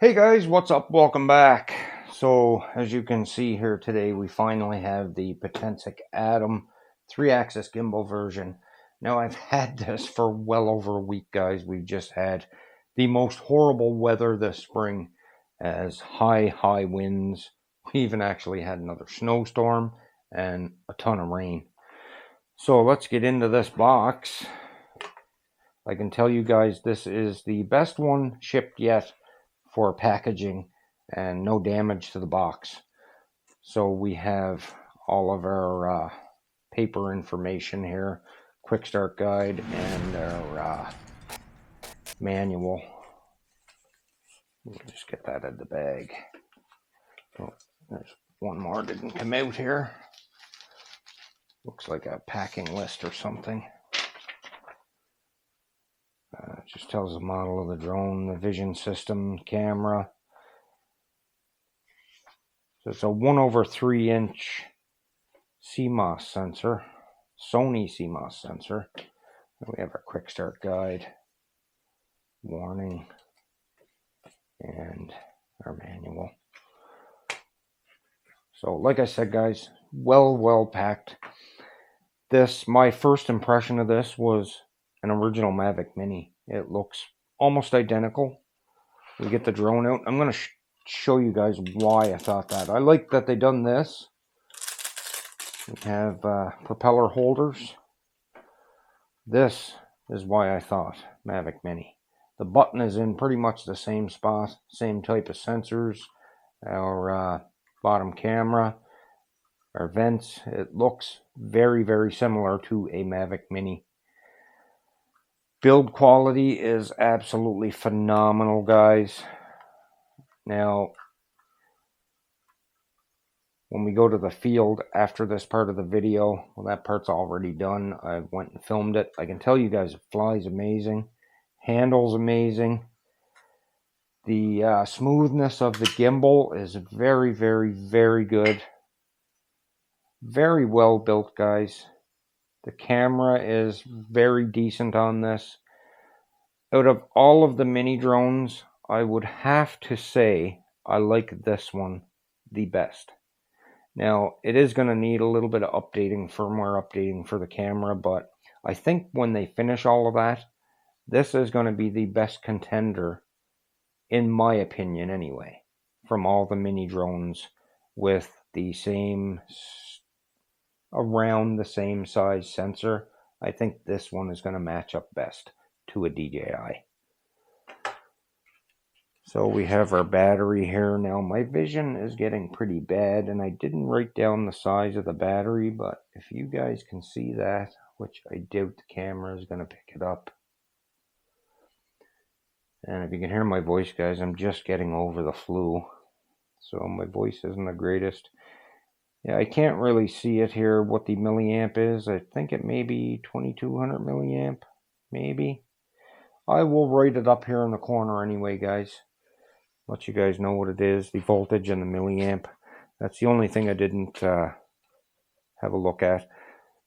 Hey guys, what's up? Welcome back. So as you can see here today, we finally have the Potensic Atom 3-axis gimbal version. Now I've had this for well over a week, guys. We've just had the most horrible weather this spring, as high winds. We even actually had another snowstorm and a ton of rain. So let's get into this box. I can tell you guys this is the best one shipped yet for packaging and no damage to the box. So we have all of our paper information here, quick start guide, and our manual. We'll just get that out of the bag. Oh, there's one more didn't come out here. Looks like a packing list or something. It just tells the model of the drone, the vision system, camera. So it's a 1/3 inch CMOS sensor, Sony CMOS sensor. We have our quick start guide, warning, and our manual. So like I said, guys, well packed. My first impression of this was an original Mavic Mini. It looks almost identical. We get the drone out. I'm going to show you guys why I thought that. I like that they done this. We have propeller holders. This is why I thought Mavic Mini. The button is in pretty much the same spot, same type of sensors. Our bottom camera, our vents. It looks very similar to a Mavic Mini. Build quality is absolutely phenomenal, guys. Now, when we go to the field after this part of the video, well, that part's already done. I went and filmed it. I can tell you guys it flies amazing. Handles amazing. The smoothness of the gimbal is very good. Very well built, guys. The camera is very decent on this. Out of all of the mini drones, I would have to say I like this one the best. Now, it is going to need a little bit of updating, firmware updating for the camera, but I think when they finish all of that, this is going to be the best contender, in my opinion anyway, from all the mini drones with the same, around the same size sensor. I think this one is going to match up best to a DJI. So we have our battery here. Now my vision is getting pretty bad and I didn't write down the size of the battery, but if you guys can see that, which I doubt the camera is going to pick it up. And if you can hear my voice, guys, I'm just getting over the flu. So my voice isn't the greatest. Yeah, I can't really see it here, what the milliamp is. I think it may be 2200 milliamp, maybe. I will write it up here in the corner anyway, guys. Let you guys know what it is, the voltage and the milliamp. That's the only thing I didn't have a look at.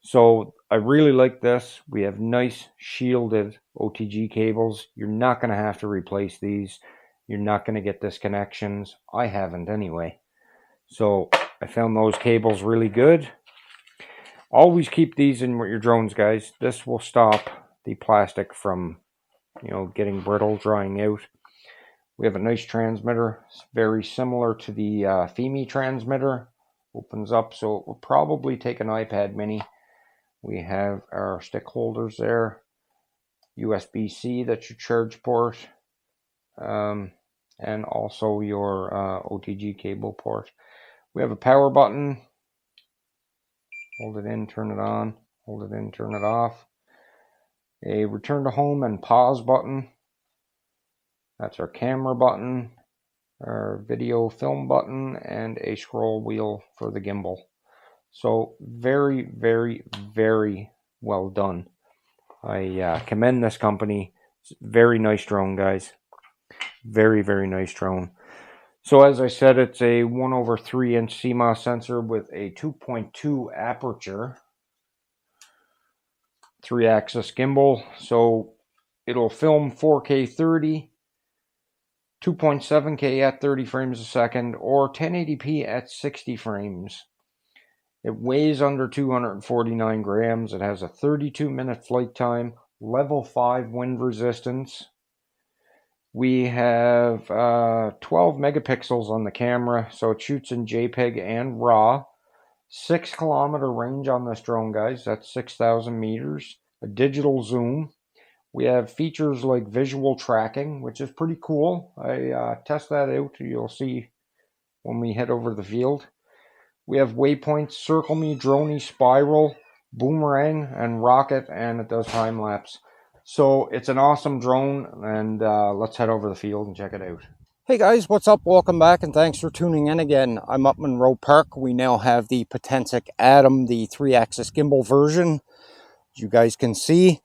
So I really like this. We have nice shielded OTG cables. You're not going to have to replace these. You're not going to get disconnections. I haven't anyway. So I found those cables really good. Always keep these in your drones, guys. This will stop the plastic from, getting brittle, drying out. We have a nice transmitter. It's very similar to the FIMI transmitter. Opens up, so it will probably take an iPad mini. We have our stick holders there. USB-C, that's your charge port. And also your OTG cable port. We have a power button. Hold it in, turn it on. Hold it in, turn it off. A return to home and pause button. That's our camera button, our video film button, and a scroll wheel for the gimbal. So very well done. I commend this company. It's a very nice drone, guys. Very nice drone. So as I said, it's a 1/3 inch CMOS sensor with a 2.2 aperture, 3-axis gimbal. So it'll film 4K 30. 2.7K at 30 frames a second, or 1080p at 60 frames. It weighs under 249 grams. It has a 32-minute flight time, level 5 wind resistance. We have 12 megapixels on the camera, so it shoots in JPEG and RAW. 6-kilometer range on this drone, guys. That's 6,000 meters. A digital zoom. We have features like visual tracking, which is pretty cool. I test that out. You'll see when we head over to the field. We have waypoints, circle me, droney, spiral, boomerang, and rocket, and it does time lapse. So it's an awesome drone, and let's head over the field and check it out. Hey guys, what's up? Welcome back, and thanks for tuning in again. I'm up Monroe Park. We now have the Potensic Atom, the 3-axis gimbal version. As you guys can see,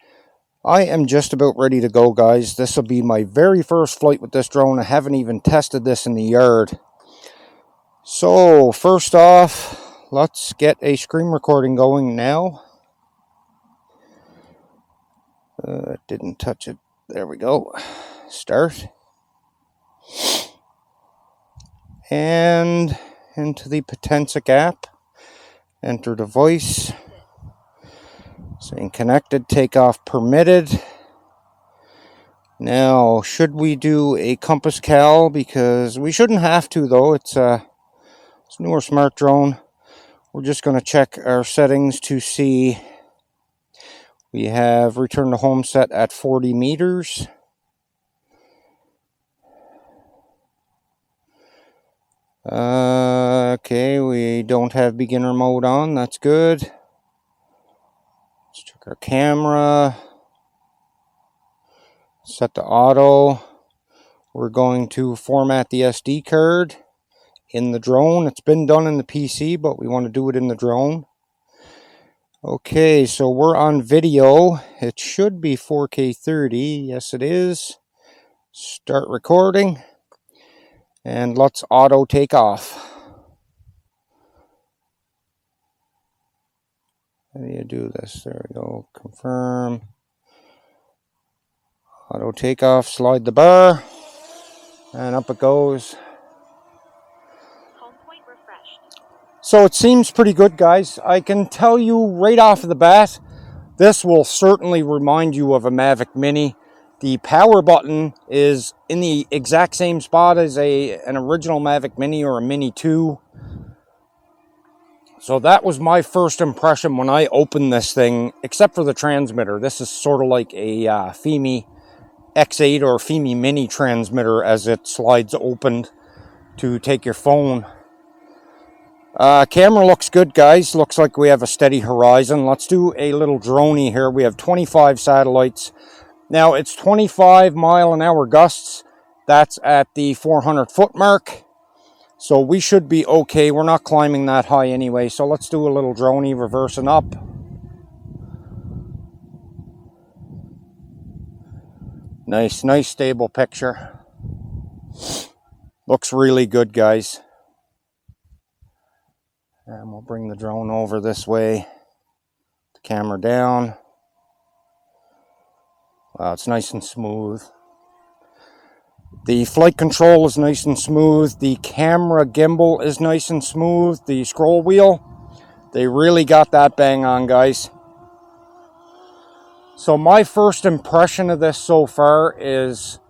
I am just about ready to go, guys. This will be my very first flight with this drone. I haven't even tested this in the yard. So, first off, let's get a screen recording going now. Didn't touch it. There we go. Start. And into the Potensic app. Enter device. Saying connected, takeoff permitted. Now, should we do a compass cal? Because we shouldn't have to, though. It's a newer smart drone. We're just going to check our settings to see. We have return to home set at 40 meters. Okay, we don't have beginner mode on. That's good. Let's check our camera. Set to auto. We're going to format the SD card in the drone. It's been done in the PC, but we want to do it in the drone. Okay, so we're on video. It should be 4K 30. Yes, it is. Start recording. And let's auto take off. How do you do this? There we go. Confirm. Auto takeoff. Slide the bar. And up it goes. So it seems pretty good, guys. I can tell you right off the bat, this will certainly remind you of a Mavic Mini. The power button is in the exact same spot as an original Mavic Mini or a Mini 2. So that was my first impression when I opened this thing, except for the transmitter. This is sort of like a FIMI X8 or FIMI Mini transmitter as it slides open to take your phone. Camera looks good, guys. Looks like we have a steady horizon. Let's do a little droney here. We have 25 satellites. Now, it's 25 mile-an-hour gusts. That's at the 400-foot mark. So we should be okay. We're not climbing that high anyway. So let's do a little droney reversing up. Nice stable picture. Looks really good, guys. And we'll bring the drone over this way. The camera down. Wow, it's nice and smooth. The flight control is nice and smooth. The camera gimbal is nice and smooth. The scroll wheel, they really got that bang on, guys. So my first impression of this so far is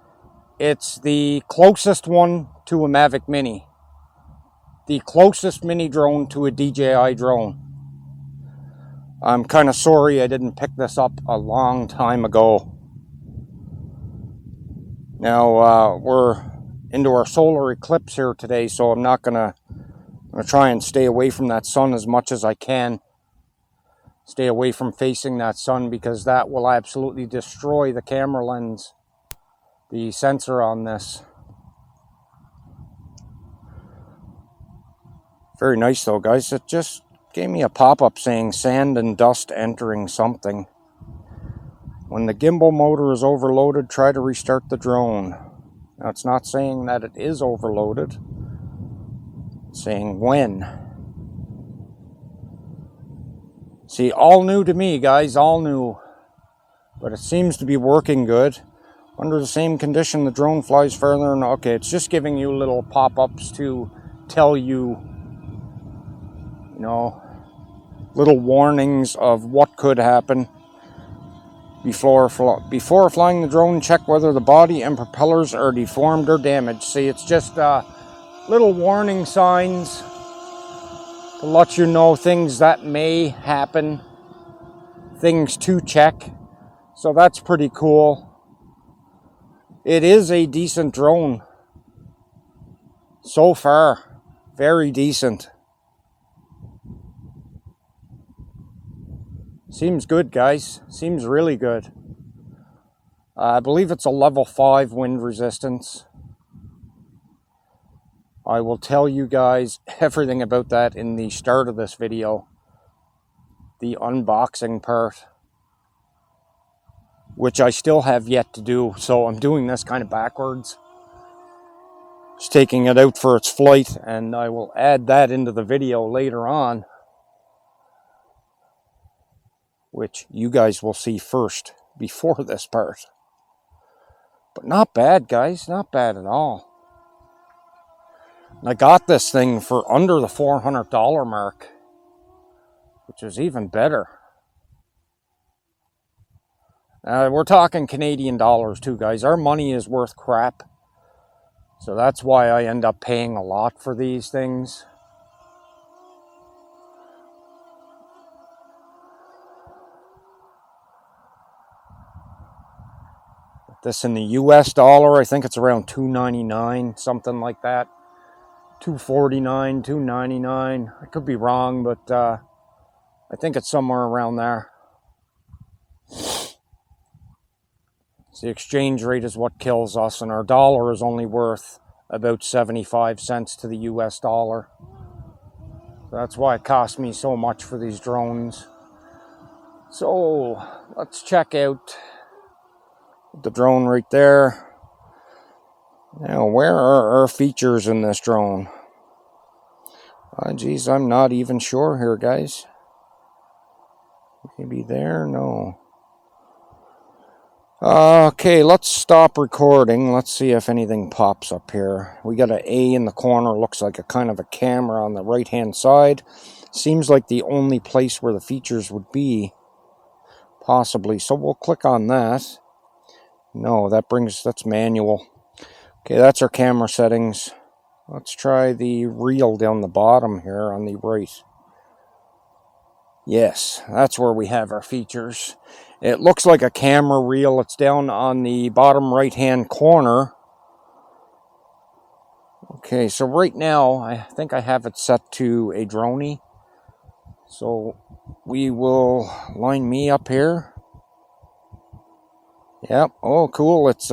it's the closest one to a Mavic Mini. The closest mini drone to a DJI drone. I'm kind of sorry I didn't pick this up a long time ago. Now, we're into our solar eclipse here today, so I'm gonna try and stay away from that sun as much as I can. Stay away from facing that sun, because that will absolutely destroy the camera lens, the sensor on this. Very nice though, guys. It just gave me a pop-up saying sand and dust entering something. When the gimbal motor is overloaded, try to restart the drone. Now, it's not saying that it is overloaded. It's saying when. See, all new to me, guys, all new. But it seems to be working good. Under the same condition, the drone flies further. And okay, it's just giving you little pop-ups to tell you, you know, little warnings of what could happen. Before flying the drone, check whether the body and propellers are deformed or damaged. See, it's just little warning signs to let you know things that may happen, things to check. So that's pretty cool. It is a decent drone so far. Very decent. Seems good, guys. Seems really good. I believe it's a level 5 wind resistance. I will tell you guys everything about that in the start of this video. The unboxing part, which I still have yet to do. So I'm doing this kind of backwards. Just taking it out for its flight, and I will add that into the video later on, which you guys will see first before this part. But not bad, guys. Not bad at all. I got this thing for under the $400 mark, which is even better. We're talking Canadian dollars too, guys. Our money is worth crap. So that's why I end up paying a lot for these things. This in the US dollar, I think it's around $2.99, something like that. $2.49, $2.99. I could be wrong, but I think it's somewhere around there. The exchange rate is what kills us, and our dollar is only worth about 75 cents to the US dollar. That's why it cost me so much for these drones. So let's check out the drone right there. Now, where are our features in this drone? Geez, I'm not even sure here, guys. Maybe there? No. Okay, let's stop recording. Let's see if anything pops up here. We got an A in the corner. Looks like a kind of a camera on the right-hand side. Seems like the only place where the features would be, possibly. So we'll click on that. No, that's manual. Okay, that's our camera settings. Let's try the reel down the bottom here on the right. Yes, that's where we have our features. It looks like a camera reel. It's down on the bottom right-hand corner. Okay, so right now, I think I have it set to a drone. So we will line me up here. Yep. Oh, cool. It's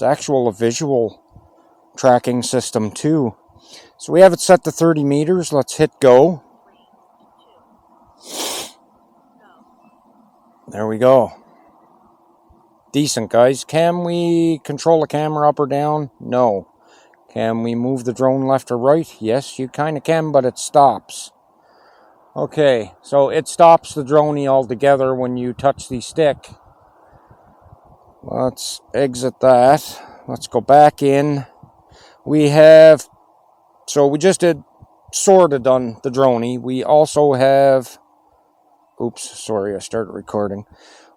actual a visual tracking system too. So we have it set to 30 meters. Let's hit go. There we go. Decent, guys. Can we control the camera up or down? No. Can we move the drone left or right? Yes, you kind of can, but it stops. Okay, so it stops the drone altogether when you touch the stick. Let's exit that. Let's go back in. We just did sort of done the drone. We also have, oops, sorry, I started recording.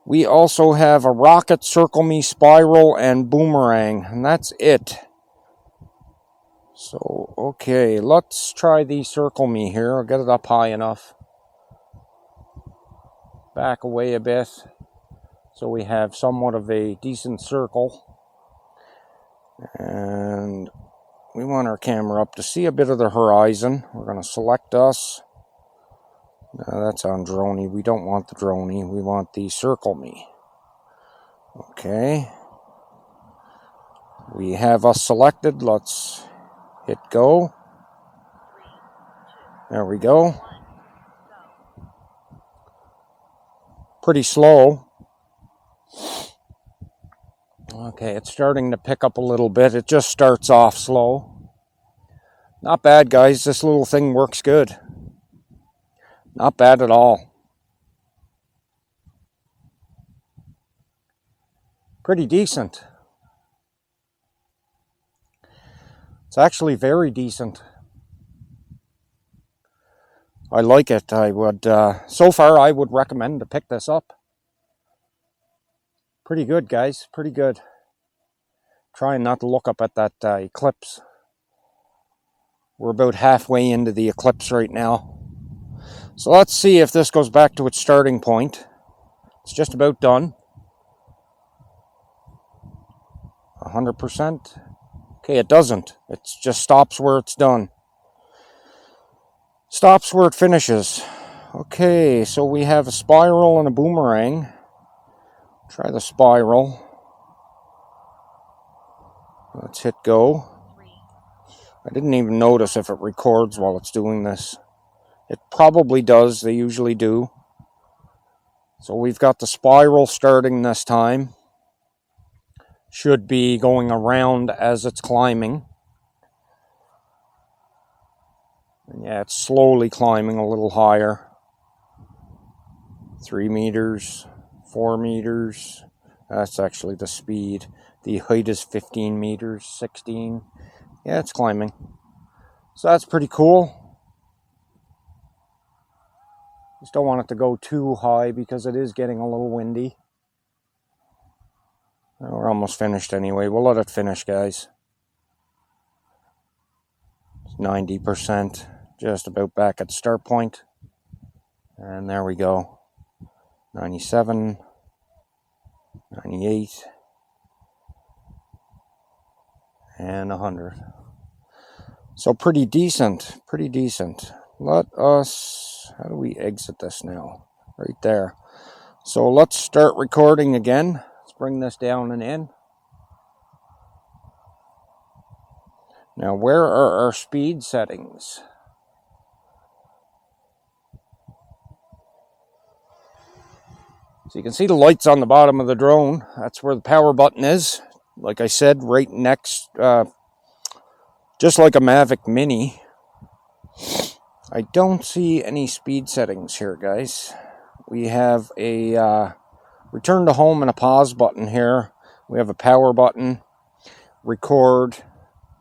We also have a rocket, circle me, spiral, and boomerang, and that's it. So, okay, let's try the circle me here. I'll get it up high enough. Back away a bit, so we have somewhat of a decent circle. And we want our camera up to see a bit of the horizon. We're going to select us. No, that's on drone. We don't want the drone. We want the circle me. Okay. We have us selected. Let's hit go. There we go. Pretty slow. Okay, it's starting to pick up a little bit. It just starts off slow. Not bad, guys. This little thing works good. Not bad at all. Pretty decent. It's actually very decent. I like it. I would, so far, I would recommend to pick this up. Pretty good, guys. Pretty good. Trying not to look up at that eclipse. We're about halfway into the eclipse right now. So let's see if this goes back to its starting point. It's just about done. 100%. Okay, it doesn't. It just stops where it's done. Stops where it finishes. Okay, so we have a spiral and a boomerang. Try the spiral. Let's hit go. I didn't even notice if it records while it's doing this. It probably does. They usually do. So we've got the spiral starting this time. Should be going around as it's climbing. And yeah, it's slowly climbing a little higher. 3 meters, 4 meters. That's actually the speed. The height is 15 meters, 16. Yeah, it's climbing. So that's pretty cool. Just don't want it to go too high because it is getting a little windy. We're almost finished anyway. We'll let it finish, guys. It's 90%. Just about back at the start point. And there we go. 97. 98. And 100. So pretty decent. Pretty decent. Let us... How do we exit this now? Right there. So let's start recording again. Let's bring this down and in. Now, where are our speed settings? So you can see the lights on the bottom of the drone. That's where the power button is. Like I said, right next, just like a Mavic Mini. I don't see any speed settings here, guys. We have a return to home and a pause button here. We have a power button, record,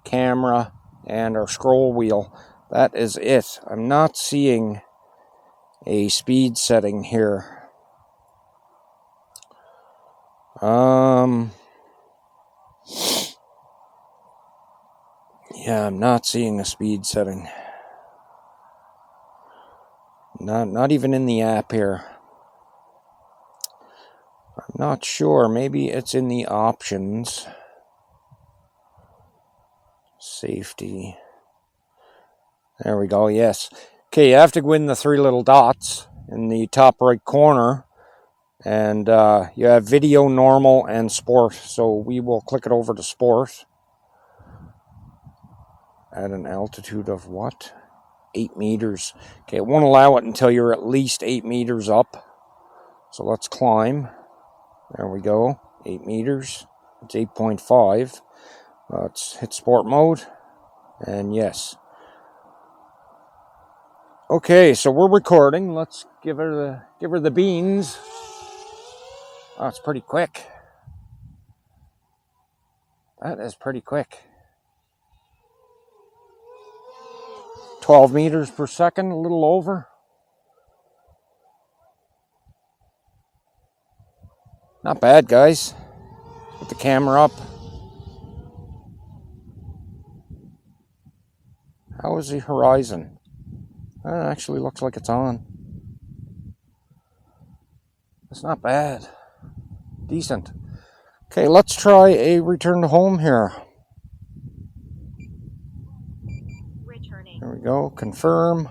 camera, and our scroll wheel. That is it. I'm not seeing a speed setting here. Yeah, I'm not seeing a speed setting. Not even in the app here. I'm not sure. Maybe it's in the options. Safety. There we go, yes. Okay, you have to go in the 3 little dots in the top right corner. And you have video, normal, and sport. So we will click it over to sport. At an altitude of what? 8 meters. Okay, it won't allow it until you're at least 8 meters up. So let's climb. There we go. 8 meters. It's 8.5. Let's hit sport mode. And yes. Okay, so we're recording. Let's give her the beans. Oh, it's pretty quick. That is pretty quick. 12 meters per second, a little over. Not bad, guys. Put the camera up. How is the horizon? It actually looks like it's on. It's not bad. Decent. Okay, let's try a return to home here. There we go. Confirm.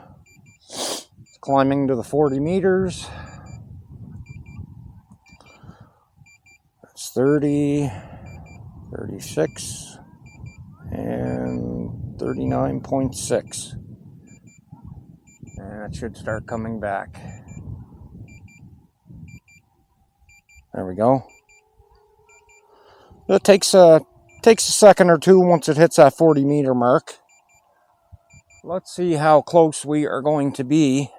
It's climbing to the 40 meters. That's 30, 36, and 39.6. And it should start coming back. There we go. It takes a second or two once it hits that 40 meter mark. Let's see how close we are going to be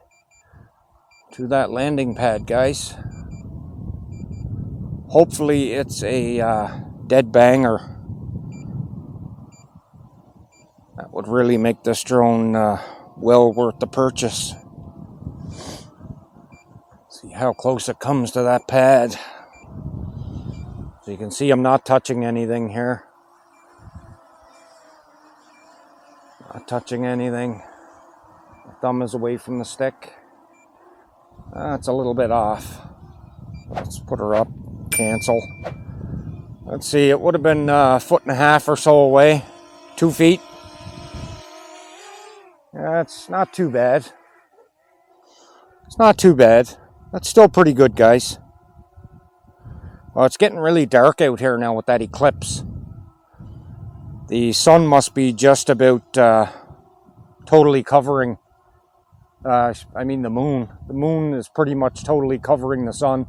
to that landing pad, guys. Hopefully it's a dead banger. would really make this drone well worth the purchase. See how close it comes to that pad. So you can see I'm not touching anything here. Not touching anything. The thumb is away from the stick. It's a little bit off. Let's put her up. Cancel. Let's see, it would have been 1.5 feet or so away. 2 feet. That's not too bad. It's not too bad. That's still pretty good, guys. Well, it's getting really dark out here now with that eclipse. The sun must be just about totally covering. I mean the moon. The moon is pretty much totally covering the sun.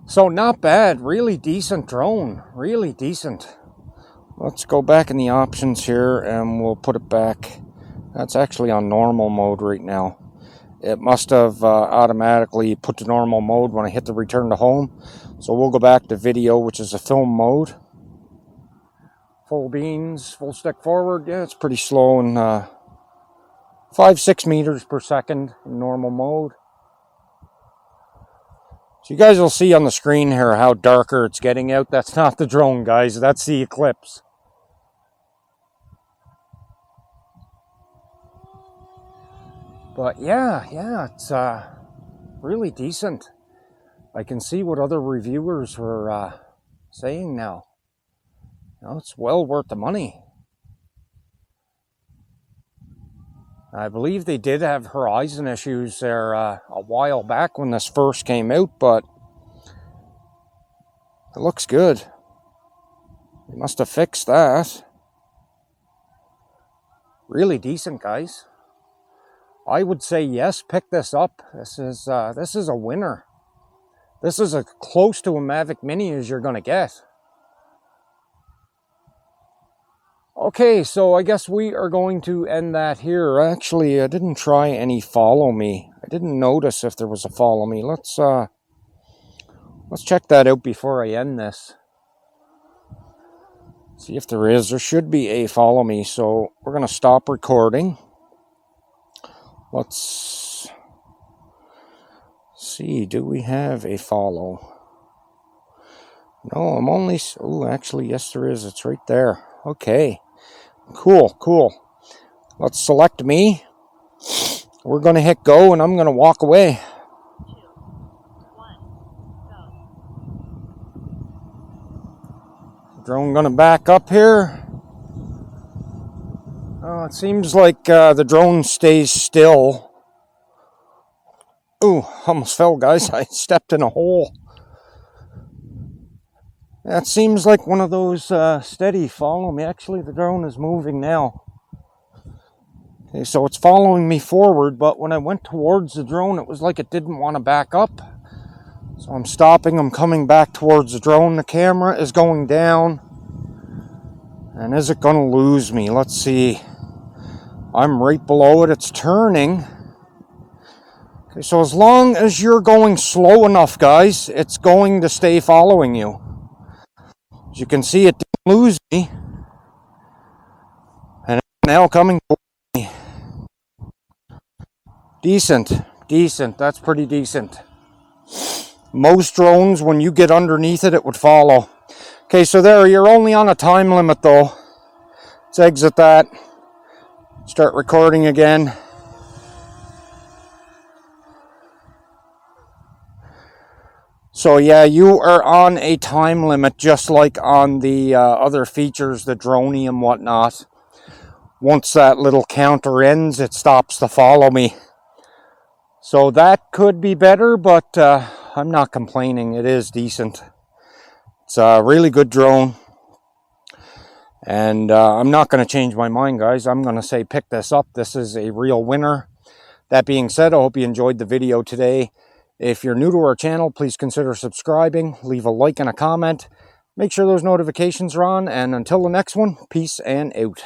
So not bad. Really decent drone. Really decent. Let's go back in the options here and we'll put it back. That's actually on normal mode right now. It must have automatically put to normal mode when I hit the return to home. So we'll go back to video, which is a film mode. Full beans, full stick forward. Yeah, it's pretty slow and 5-6 meters per second in normal mode. So you guys will see on the screen here how darker it's getting out. That's not the drone, guys. That's the eclipse. But yeah, it's really decent. I can see what other reviewers were saying now. You know, it's well worth the money. I believe they did have horizon issues there a while back when this first came out, but it looks good. They must have fixed that. Really decent, guys. I would say yes, pick this up. This is a winner. This is as close to a Mavic Mini as you're going to get. Okay, so I guess we are going to end that here. Actually, I didn't try any follow me. I didn't notice if there was a follow me. Let's check that out before I end this. See if there is. There should be a follow me. So we're going to stop recording. Let's see. Do we have a follow? No, I'm only... Oh, actually, yes, there is. It's right there. Okay. Cool. Let's select me. We're going to hit go, and I'm going to walk away. 2, 1, go. Drone going to back up here. Oh, it seems like the drone stays still. Ooh, almost fell, guys. I stepped in a hole. That seems like one of those steady follow me. Actually, the drone is moving now. Okay, so it's following me forward, but when I went towards the drone, it was like it didn't want to back up. So I'm stopping, I'm coming back towards the drone. The camera is going down. And is it going to lose me? Let's see. I'm right below it. It's turning. Okay, so as long as you're going slow enough, guys, it's going to stay following you. As you can see, it didn't lose me. And it's now coming towards me. Decent. That's pretty decent. Most drones, when you get underneath it, it would follow. Okay, so there, you're only on a time limit though. Let's exit that. Start recording again. So yeah, you are on a time limit just like on the other features, the droney and whatnot. Once that little counter ends, it stops to follow me. So that could be better, but I'm not complaining. It is decent. It's a really good drone. And I'm not going to change my mind, guys. I'm going to say pick this up. This is a real winner. That being said, I hope you enjoyed the video today. If you're new to our channel, please consider subscribing. Leave a like and a comment. Make sure those notifications are on. And until the next one, peace and out.